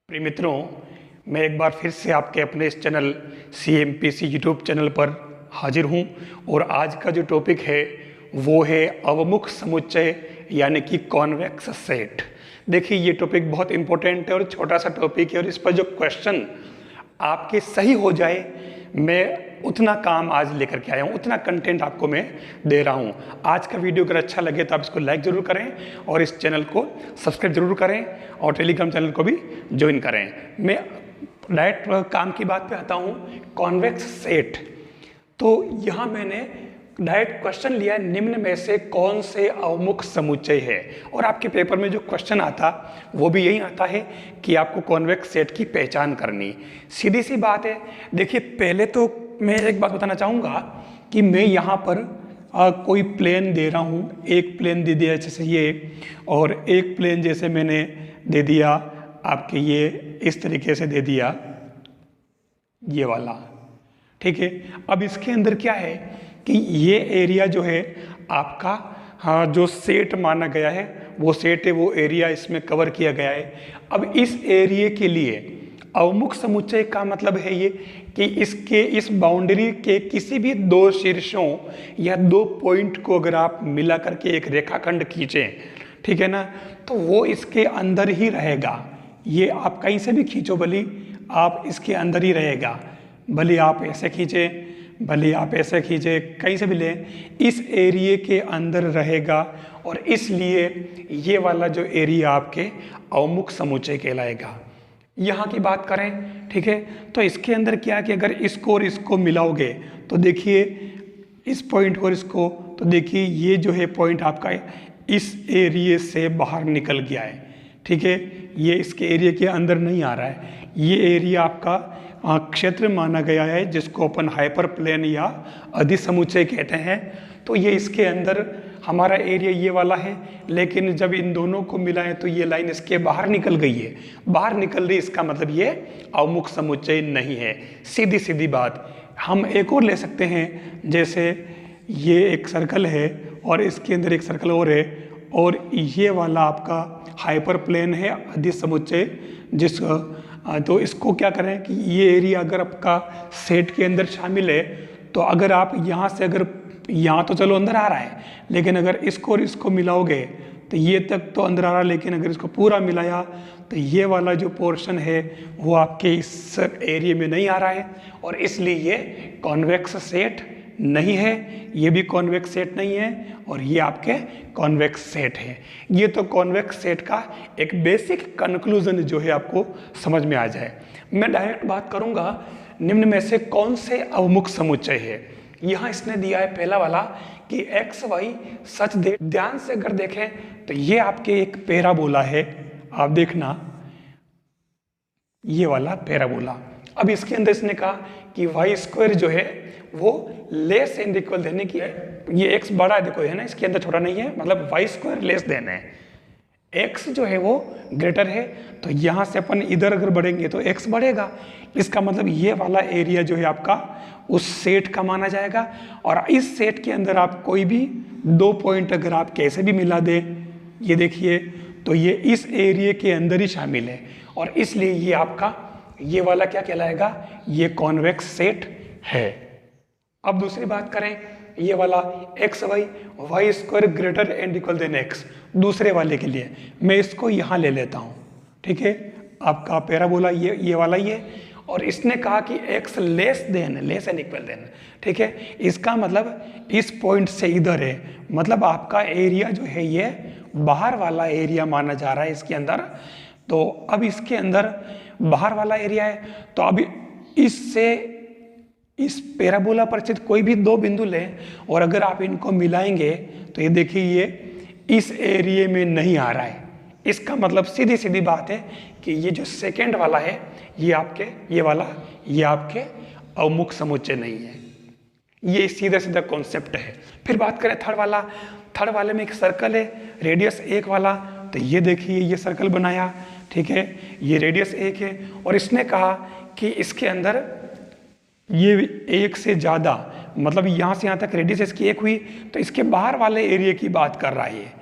प्रिय मित्रों, मैं एक बार फिर से आपके अपने इस चैनल CMPC यूट्यूब चैनल पर हाजिर हूं और आज का जो टॉपिक है वो है अवमुख समुच्चय यानी कि कॉन्वेक्स सेट। देखिए, ये टॉपिक बहुत इंपॉर्टेंट है और छोटा सा टॉपिक है और इस पर जो क्वेश्चन आपके सही हो जाए, मैं उतना काम आज लेकर के आया हूँ, उतना कंटेंट आपको मैं दे रहा हूँ। आज का वीडियो अगर अच्छा लगे तो आप इसको लाइक ज़रूर करें और इस चैनल को सब्सक्राइब ज़रूर करें और टेलीग्राम चैनल को भी ज्वाइन करें। मैं डायरेक्ट काम की बात पे आता हूँ, कॉन्वेक्स सेट। तो यहाँ मैंने डायरेक्ट क्वेश्चन लिया, निम्न में से कौन से अवमुख समुच्चय है। और आपके पेपर में जो क्वेश्चन आता वो भी यही आता है कि आपको कॉन्वेक्स सेट की पहचान करनी। सीधी सी बात है। देखिए, पहले तो मैं एक बात बताना चाहूँगा कि मैं यहाँ पर कोई प्लेन दे रहा हूँ, एक प्लेन दे दिया जैसे ये, और एक प्लेन जैसे मैंने दे दिया आपके ये इस तरीके से दे दिया ये वाला, ठीक है। अब इसके अंदर क्या है कि ये एरिया जो है आपका जो सेट माना गया है वो सेट है, वो एरिया इसमें कवर किया गया है। अब इस एरिया के लिए अवमुख समुच्चय का मतलब है ये कि इसके इस बाउंड्री के किसी भी दो शीर्षों या दो पॉइंट को अगर आप मिला करके एक रेखाखंड खींचें, ठीक है ना, तो वो इसके अंदर ही रहेगा। ये आप कहीं से भी खींचो, भली आप इसके अंदर ही रहेगा। भले आप ऐसे खींचें, भले आप ऐसे खींचे, कहीं से भी लें, इस एरिया के अंदर रहेगा। और इसलिए ये वाला जो एरिया आपके अवमुख समुच्चय कहलाएगा। यहाँ की बात करें, ठीक है, तो इसके अंदर क्या कि अगर इसको और इसको मिलाओगे तो देखिए इस पॉइंट और इसको, तो देखिए ये जो है पॉइंट आपका इस एरिया से बाहर निकल गया है, ठीक है। ये इसके एरिया के अंदर नहीं आ रहा है। ये एरिया आपका क्षेत्र माना गया है जिसको अपन हाइपर प्लेन या अधिसमुच्चय कहते हैं। तो ये इसके अंदर हमारा एरिया ये वाला है, लेकिन जब इन दोनों को मिला है तो ये लाइन इसके बाहर निकल गई है। बाहर निकल रही, इसका मतलब ये अवमुख समुच्चय नहीं है। सीधी सीधी बात। हम एक और ले सकते हैं, जैसे ये एक सर्कल है और इसके अंदर एक सर्कल और है, और ये वाला आपका हाइपर प्लेन है अधिसमुच्चय जिस तो इसको क्या करें कि ये एरिया अगर आपका सेट के अंदर शामिल है, तो अगर आप यहाँ से, अगर यहाँ तो चलो अंदर आ रहा है, लेकिन अगर इसको और इसको मिलाओगे तो ये तक तो अंदर आ रहा है, लेकिन अगर इसको पूरा मिलाया तो ये वाला जो पोर्शन है वो आपके इस एरिया में नहीं आ रहा है, और इसलिए ये कॉन्वेक्स सेट नहीं है। ये भी कॉन्वेक्स सेट नहीं है और ये आपके कॉन्वेक्स सेट है। ये तो कॉन्वेक्स सेट का एक बेसिक कंक्लूजन जो है आपको समझ में आ जाए। मैं डायरेक्ट बात करूंगा निम्न में से कौन से अवमुख समुच्चय है। यहाँ इसने दिया है पहला वाला कि एक्स वाई सच दे। ध्यान से अगर देखें तो ये आपके एक पैराबोला है, आप देखना ये वाला पैराबोला। अब इसके अंदर इसने कहा कि वाई स्क्वायर जो है वो लेस एंड इक्वल देने की है। ये एक्स बड़ा है, देखो है ना, इसके अंदर छोटा नहीं है, मतलब वाई स्क्वायर लेस देना है, एक्स जो है वो ग्रेटर है। तो यहाँ से अपन इधर अगर बढ़ेंगे तो एक्स बढ़ेगा। इसका मतलब ये वाला एरिया जो है आपका उस सेट का माना जाएगा। और इस सेट के अंदर आप कोई भी दो पॉइंट अगर आप कैसे भी मिला दें, ये देखिए, तो ये इस एरिया के अंदर ही शामिल है, और इसलिए ये आपका ये वाला क्या कहलाएगा, ये कॉन्वेक्स सेट है। अब दूसरी बात करें, ये वाला x y square greater and equal than x, दूसरे वाले के लिए मैं इसको यहाँ ले लेता हूँ, ठीक है। आपका पैराबोला ये वाला ही है, और इसने कहा कि x less and equal than, ठीक है। इसका मतलब इस पॉइंट से इधर है, मतलब आपका एरिया जो है ये बाहर वाला एरिया माना जा रहा है इसके अंदर। तो अब इसके अंदर बाहर वाला एरिया है, तो अब इससे इस पैराबोला पर स्थित कोई भी दो बिंदु लें और अगर आप इनको मिलाएंगे तो ये देखिए ये इस एरिया में नहीं आ रहा है। इसका मतलब सीधी सीधी बात है कि ये जो सेकेंड वाला है ये आपके अवमुख समुच्चय नहीं है। ये सीधा सीधा कॉन्सेप्ट है। फिर बात करें थर्ड वाले में एक सर्कल है, रेडियस 1 वाला। तो ये देखिए ये सर्कल बनाया, ठीक है, ये रेडियस 1 है, और इसने कहा कि इसके अंदर ये 1 से ज़्यादा, मतलब यहाँ से यहाँ तक रेडियस इसकी 1 हुई, तो इसके बाहर वाले एरिया की बात कर रहा है।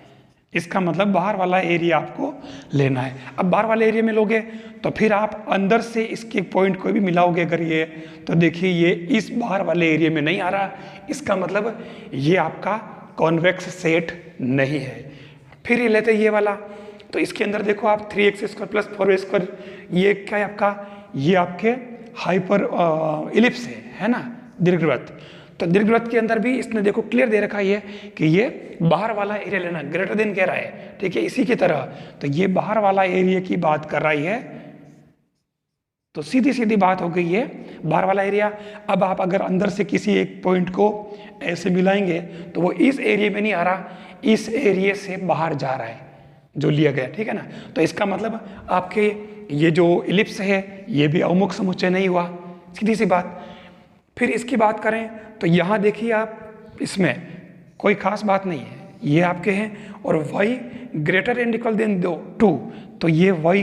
इसका मतलब बाहर वाला एरिया आपको लेना है। अब बाहर वाले एरिया में लोगे तो फिर आप अंदर से इसके पॉइंट को भी मिलाओगे अगर ये, तो देखिए ये इस बाहर वाले एरिया में नहीं आ रहा, इसका मतलब ये आपका कॉन्वेक्स सेट नहीं है। फिर ये लेते ये वाला, तो इसके अंदर देखो आप 3x² प्लस 4y², ये क्या है आपका, ये आपके हाइपर इलिप्स है ना, दीर्घवृत्त। तो दीर्घवृत्त के अंदर भी इसने देखो क्लियर दे रखा है कि ये बाहर वाला एरिया लेना, ग्रेटर देन कह रहा है, ठीक है। इसी की तरह तो ये बाहर वाला एरिया की बात कर रही है, तो सीधी सीधी बात हो गई है बाहर वाला एरिया। अब आप अगर अंदर से किसी एक पॉइंट को ऐसे मिलाएंगे तो वो इस एरिया में नहीं आ रहा, इस एरिया से बाहर जा रहा है जो लिया गया, ठीक है ना। तो इसका मतलब आपके ये जो इलिप्स है ये भी अवमुख समुच्चय नहीं हुआ, सीधी सी बात। फिर इसकी बात करें तो यहाँ देखिए आप, इसमें कोई खास बात नहीं है, ये आपके हैं और y greater and equal than 2, तो ये y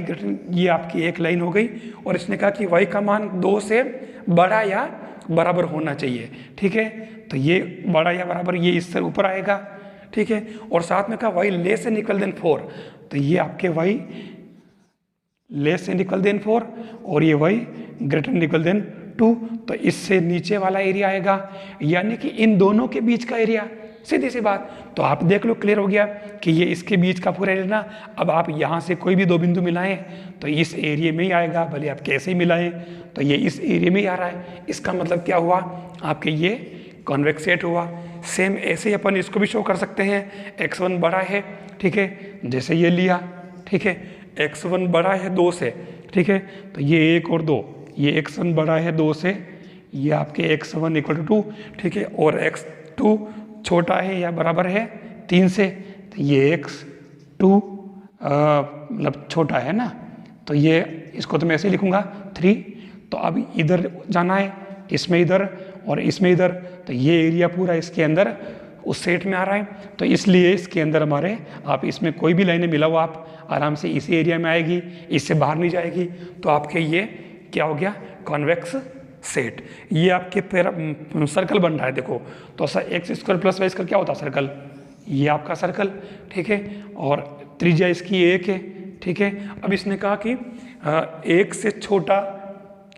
ये आपकी एक लाइन हो गई और इसने कहा कि y का मान 2 से बड़ा या बराबर होना चाहिए, ठीक है। तो ये बड़ा या बराबर ये इससे ऊपर आएगा, ठीक है। और साथ में कहा y less and equal than 4, तो ये आपके y less and equal than 4 और ये y greater and equal than 2, तो इससे नीचे वाला एरिया आएगा, यानी कि इन दोनों के बीच का एरिया, सीधी सी बात। तो आप देख लो क्लियर हो गया कि ये इसके बीच का पूरा एरिया ना। अब आप यहाँ से कोई भी दो बिंदु मिलाएं तो इस एरिया में ही आएगा, भले आप कैसे ही मिलाएं, तो ये इस एरिया में ही आ रहा है। इसका मतलब क्या हुआ, आपके ये कॉन्वेक्स सेट हुआ। सेम ऐसे ही अपन इसको भी शो कर सकते हैं, x1 बड़ा है, ठीक है, जैसे ये लिया, ठीक है, x1 बड़ा है 2 से, ठीक है, तो ये 1 और 2, ये x1 बड़ा है 2 से, ये आपके x1 = 2, ठीक है, और x2 छोटा है या बराबर है 3 से, तो ये x2 मतलब छोटा है ना, तो ये इसको तो मैं ऐसे लिखूंगा 3। तो अब इधर जाना है, इसमें इधर और इसमें इधर, तो ये एरिया पूरा इसके अंदर उस सेट में आ रहा है। तो इसलिए इसके अंदर हमारे, आप इसमें कोई भी लाइनें मिलाओ आप आराम से इसी एरिया में आएगी, इससे बाहर नहीं जाएगी। तो आपके ये क्या हो गया, कॉन्वेक्स सेट। ये आपके सर्कल बन रहा है, देखो तो x² प्लस y² क्या होता है, सर्कल, ये आपका सर्कल, ठीक है, और त्रिज्या इसकी 1 है, ठीक है। अब इसने कहा कि 1 से छोटा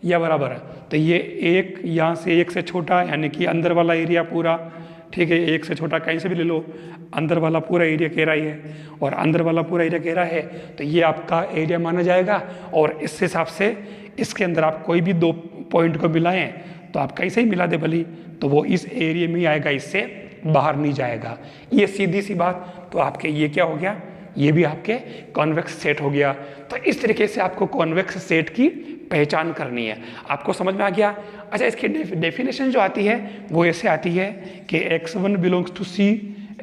या बराबर है, तो ये 1 यहाँ से 1 से छोटा, यानी कि अंदर वाला एरिया पूरा, ठीक है, 1 से छोटा कहीं से भी ले लो, अंदर वाला पूरा एरिया कह रहा है, और अंदर वाला पूरा एरिया कह रहा है, तो ये आपका एरिया माना जाएगा। और इस हिसाब से इसके अंदर आप कोई भी दो पॉइंट को मिलाएं तो आप कैसे ही मिला दे भली, तो वो इस एरिया में ही आएगा, इससे बाहर नहीं जाएगा। ये सीधी सी बात। तो आपके ये क्या हो गया, ये भी आपके कॉन्वेक्स सेट हो गया। तो इस तरीके से आपको कॉन्वेक्स सेट की पहचान करनी है। आपको समझ में आ गया। अच्छा, इसकी डेफिनेशन जो आती है वो ऐसे आती है कि x1 belongs to C,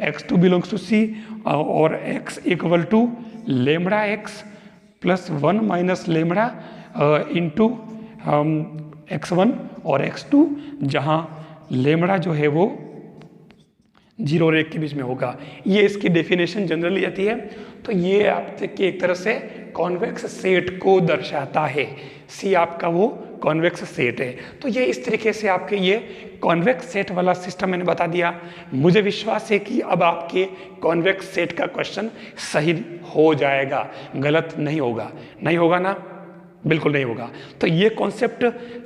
x2 belongs to C और x = λx plus 1 minus lambda into x1 और x2, जहाँ लेमड़ा जो है वो 0 और 1 के बीच में होगा। ये इसकी डेफिनेशन जनरली आती है। तो ये आपके एक तरह से कॉन्वेक्स सेट को दर्शाता है। सी आपका वो कॉन्वेक्स सेट है। तो ये इस तरीके से आपके ये कॉन्वेक्स सेट वाला सिस्टम मैंने बता दिया। मुझे विश्वास है कि अब आपके कॉन्वेक्स सेट का क्वेश्चन सही हो जाएगा, गलत नहीं होगा। नहीं होगा ना? बिल्कुल नहीं होगा। तो ये कॉन्सेप्ट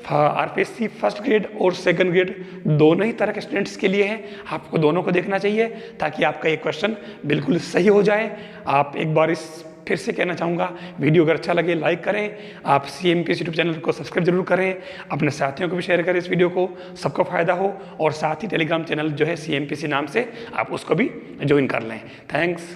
आरपीएससी फर्स्ट ग्रेड और सेकंड ग्रेड दोनों ही तरह के स्टूडेंट्स के लिए है। आपको दोनों को देखना चाहिए ताकि आपका ये क्वेश्चन बिल्कुल सही हो जाए। आप एक बार इस फिर से कहना चाहूँगा, वीडियो अगर अच्छा लगे लाइक करें, आप CMPC यूट्यूब चैनल को सब्सक्राइब जरूर करें, अपने साथियों को भी शेयर करें इस वीडियो को, सबको फ़ायदा हो। और साथ ही टेलीग्राम चैनल जो है CMPC नाम से, आप उसको भी ज्वाइन कर लें। थैंक्स।